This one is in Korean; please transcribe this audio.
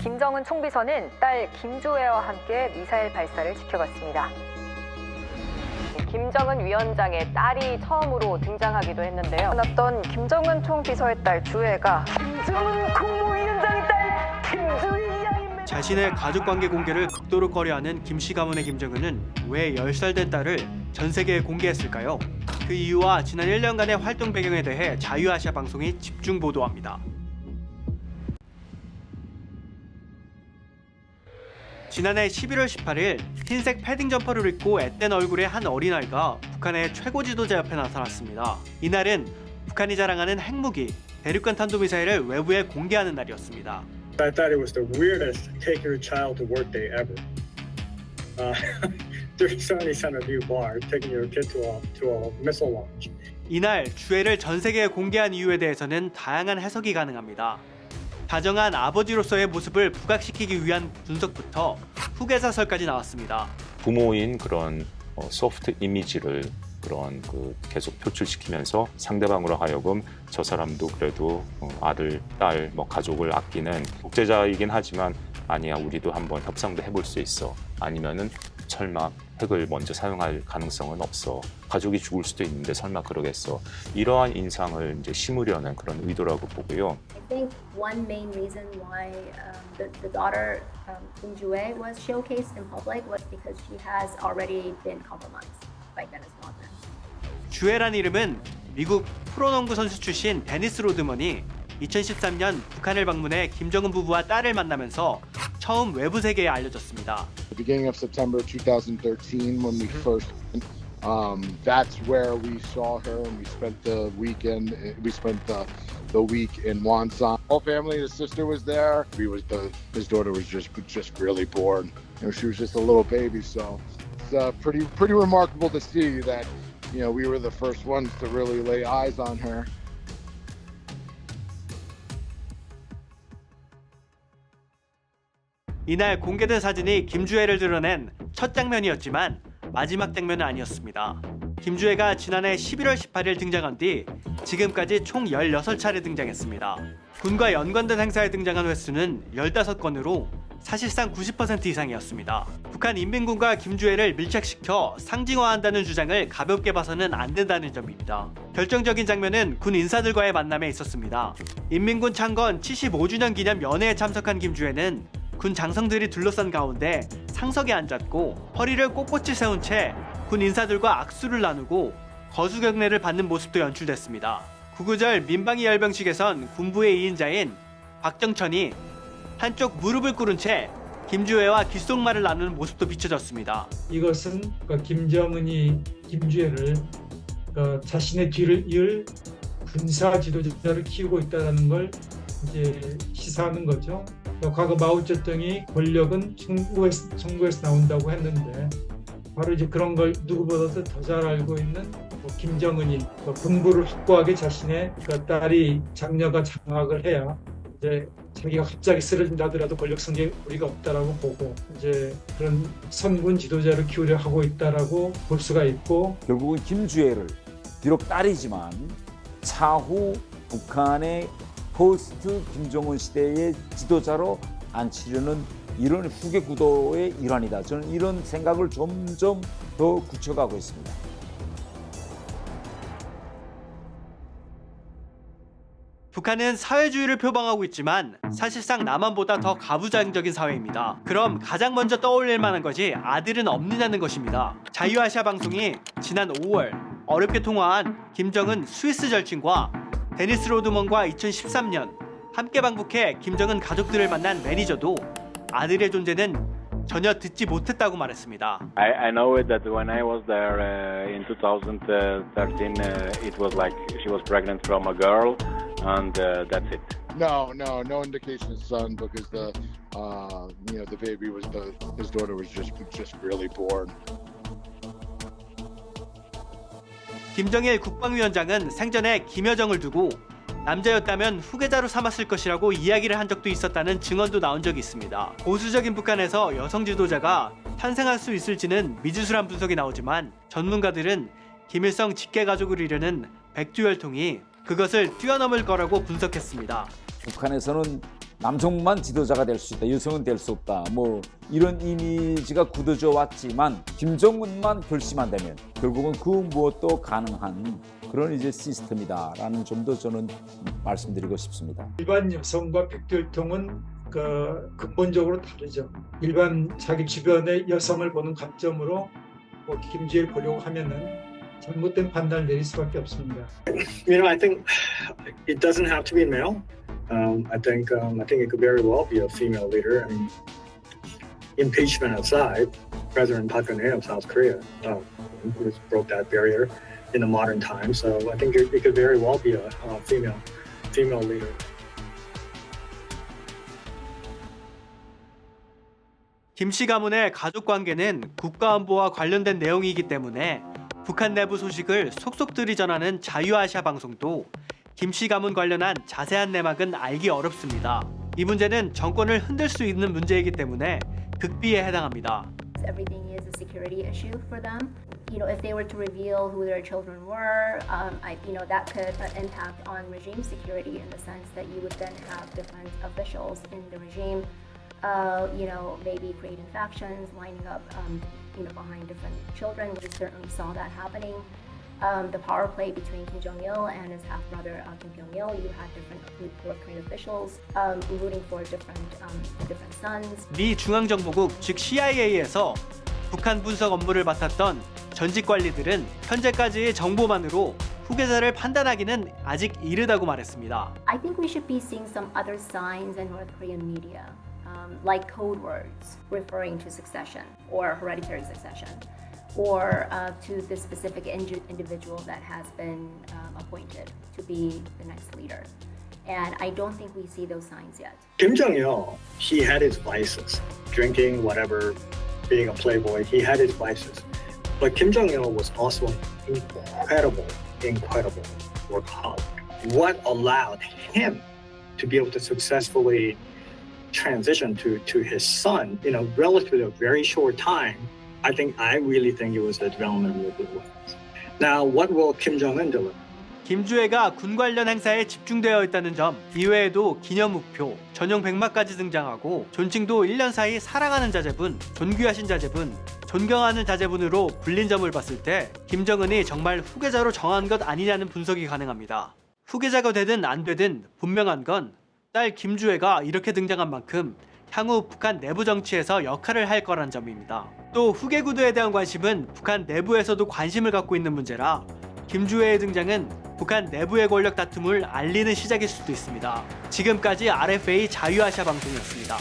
김정은 총비서는 딸 김주애와 함께 미사일 발사를 지켜봤습니다. 김정은 위원장의 딸이 처음으로 등장하기도 했는데요. 어떤 김정은 총비서의 딸 주애가 김정은 국무위원장의 딸 김주애 양입니다. 자신의 가족관계 공개를 극도로 꺼려하는 김씨 가문의 김정은은 왜 10살 된 딸을 전 세계에 공개했을까요? 그 이유와 지난 1년간의 활동 배경에 대해 자유아시아 방송이 집중 보도합니다. 지난해 11월 18일 흰색 패딩 점퍼를 입고 앳된 얼굴의 한 어린아이가 북한의 최고 지도자 옆에 나타났습니다. 이날은 북한이 자랑하는 핵무기, 대륙간 탄도미사일을 외부에 공개하는 날이었습니다. I thought it was the weirdest take your child to work day ever. There's certainly some of you bar taking your kid to a missile launch. 이날 주애를 전 세계에 공개한 이유에 대해서는 다양한 해석이 가능합니다. 다정한 아버지로서의 모습을 부각시키기 위한 분석부터 후계자설까지 나왔습니다. 부모인 그런 소프트 이미지를 계속 표출시키면서 상대방으로 하여금 저 사람도 그래도 아들, 딸, 가족을 아끼는 독재자이긴 하지만 아니야 우리도 한번 협상도 해볼 수 있어. 아니면은 설마 핵을 먼저 사용할 가능성은 없어. 가족이 죽을 수도 있는데 설마 그러겠어. 이러한 인상을 이제 심으려는 그런 의도라고 보고요. I think one main reason why the daughter Kim Jue was showcased in public was because she has already been compromised by Dennis Rodman. 주애란 이름은 미국 프로농구 선수 출신 데니스 로드먼이 2013년 북한을 방문해 김정은 부부와 딸을 만나면서 처음 외부 세계에 알려졌습니다. The beginning of September 2013, when we first went, that's where we saw her, and we spent the weekend. We spent the week in Wonsan. Whole family, his sister was there. His daughter was just really born. She was just a little baby, so it's pretty remarkable to see that we were the first ones to really lay eyes on her. 이날 공개된 사진이 김주애를 드러낸 첫 장면이었지만 마지막 장면은 아니었습니다. 김주애가 지난해 11월 18일 등장한 뒤 지금까지 총 16차례 등장했습니다. 군과 연관된 행사에 등장한 횟수는 15건으로 사실상 90% 이상이었습니다. 북한 인민군과 김주애를 밀착시켜 상징화한다는 주장을 가볍게 봐서는 안 된다는 점입니다. 결정적인 장면은 군 인사들과의 만남에 있었습니다. 인민군 창건 75주년 기념 연회에 참석한 김주애는 군 장성들이 둘러싼 가운데 상석에 앉았고 허리를 꼿꼿이 세운 채 군 인사들과 악수를 나누고 거수경례를 받는 모습도 연출됐습니다. 구구절 민방위 열병식에선 군부의 2인자인 박정천이 한쪽 무릎을 꿇은 채 김주애와 귓속말을 나누는 모습도 비춰졌습니다. 이것은 김정은이 김주애를 자신의 뒤를 이을 군사 지도자를 키우고 있다는 걸 이제 시사하는 거죠. 과거 마오쩌둥이 권력은 정부에서 나온다고 했는데 바로 이제 그런 걸 누구보다도 더 잘 알고 있는 김정은이 군부를 확고하게 자신의 딸이 장녀가 장악을 해야 이제 자기가 갑자기 쓰러진다 하더라도 권력 성격에 우리가 없다라고 보고 이제 그런 선군 지도자를 키우려 하고 있다라고 볼 수가 있고 결국은 김주애를 비록 딸이지만 차후 북한의 포스트 김정은 시대의 지도자로 앉히려는 이런 후계 구도의 일환이다. 저는 이런 생각을 점점 더 굳혀가고 있습니다. 북한은 사회주의를 표방하고 있지만 사실상 남한보다 더 가부장적인 사회입니다. 그럼 가장 먼저 떠올릴 만한 것이 아들은 없느냐는 것입니다. 자유아시아 방송이 지난 5월 어렵게 통화한 김정은 스위스 절친과 데니스 로드먼과 2013년 함께 방북해 김정은 가족들을 만난 매니저도 아들의 존재는 전혀 듣지 못했다고 말했습니다. I know it that when I was there in 2013, it was like she was pregnant from a girl, and that's it. No indication of son because the baby his daughter was just really born. 김정일 국방위원장은 생전에 김여정을 두고 남자였다면 후계자로 삼았을 것이라고 이야기를 한 적도 있었다는 증언도 나온 적이 있습니다. 보수적인 북한에서 여성 지도자가 탄생할 수 있을지는 미지수란 분석이 나오지만 전문가들은 김일성 직계가족을 이루는 백두혈통이 그것을 뛰어넘을 거라고 분석했습니다. 북한에서는 남성만 지도자가 될 수 있다, 여성은 될 수 없다, 뭐 이런 이미지가 굳어져 왔지만 김정은만 결심한다면 결국은 그 무엇도 가능한 그런 이제 시스템이다라는 점도 저는 말씀드리고 싶습니다. 일반 여성과 백혈통은 근본적으로 다르죠. 일반 자기 주변의 여성을 보는 관점으로 뭐 김주혜를 보려고 하면은 잘못된 판단을 내릴 수밖에 없습니다. You know, I think it doesn't have to be male. I think it could very well be a female leader. I mean, impeachment aside, President Park Geun-hye of South Korea broke that barrier in the modern times. So I think it could very well be a female leader. 김씨 가문의 가족 관계는 국가안보와 관련된 내용이기 때문에 북한 내부 소식을 속속들이 전하는 자유아시아 방송도 김씨 가문 관련한 자세한 내막은 알기 어렵습니다. 이 문제는 정권을 흔들 수 있는 문제이기 때문에 극비에 해당합니다. Everything is a security issue for them. You know, if they were to reveal who their children were, that could impact on regime security in the sense that you would then have different officials in the regime, maybe creating factions, lining up, behind different children. We certainly saw that happening. The power play between Kim Jong-il and his half-brother Kim Pyong-il, you had different political officials rooting for different sons. 미 중앙정보국 즉 CIA에서 북한 분석 업무를 맡았던 전직 관리들은 현재까지의 정보만으로 후계자를 판단하기는 아직 이르다고 말했습니다. I think we should be seeing some other signs in North Korean media, like code words referring to succession or hereditary succession, or to the specific individual that has been appointed to be the next leader. And I don't think we see those signs yet. Kim Jong-il, he had his vices, drinking, whatever, being a playboy, he had his vices. But Kim Jong-il was also an incredible workaholic. What allowed him to be able to successfully transition to his son in a relatively very short time, I really think it was the development of nuclear weapons. Now, what will Kim Jong-un deliver? 김주애가 군 관련 행사에 집중되어 있다는 점 이외에도 기념 우표, 전용 백마까지 등장하고 존칭도 1년 사이 사랑하는 자제분, 존귀하신 자제분, 존경하는 자제분으로 불린 점을 봤을 때 김정은이 정말 후계자로 정한 것 아니냐는 분석이 가능합니다. 후계자가 되든 안 되든 분명한 건 딸 김주애가 이렇게 등장한 만큼 향후 북한 내부 정치에서 역할을 할 거란 점입니다. 또 후계 구도에 대한 관심은 북한 내부에서도 관심을 갖고 있는 문제라 김주애의 등장은 북한 내부의 권력 다툼을 알리는 시작일 수도 있습니다. 지금까지 RFA 자유아시아 방송이었습니다.